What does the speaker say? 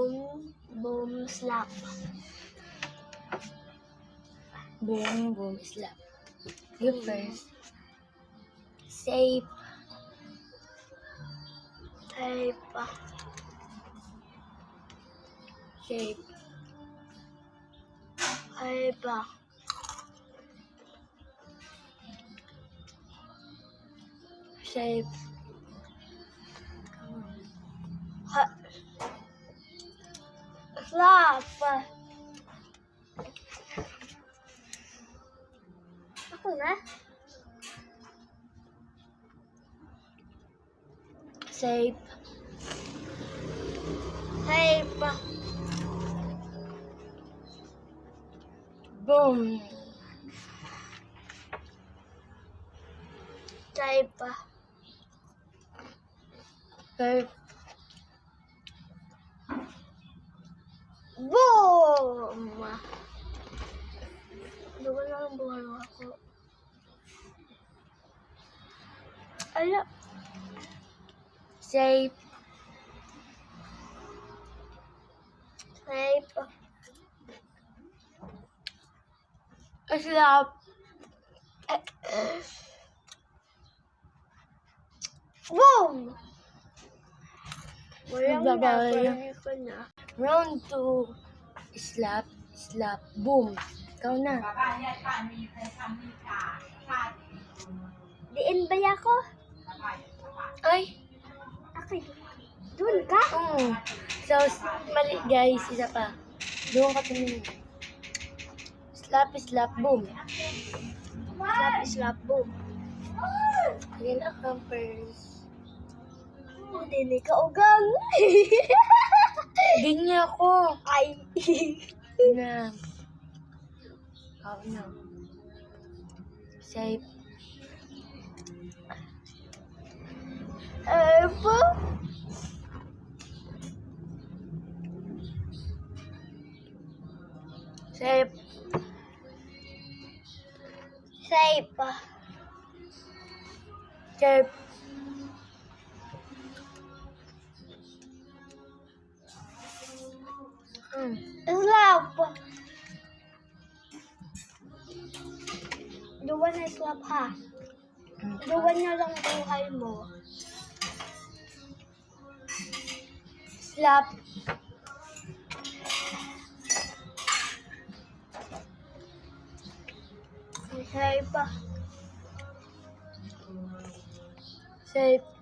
Boom, boom, slap. Boom, boom, slap. You first. Safe. Safe. Shape. Safe. Shape. Slap. Ako na. Shape. Safe. Boom. Safe. Shape. Boom! Dua lang buhalo ako. Ala. Shape. Safe. Slap. Boom! Walang Babay. napalagi ko na. Round 2. Slap, slap, boom. Ikaw na. Diin ba ako? Ay. Okay. Doon ka? So, mali guys. Isa pa. Doon ka tumingin. Slap, slap, boom. Slap, slap, boom. Again, ako first. Hindi ka ugang. Ganyan ako. Ay. Na. Ikaw na. Shape. Po? Shape. Safe. Shape. Slap. Dua na slap ha. Dua na lang buhay mo. Slap. Safe. Shape.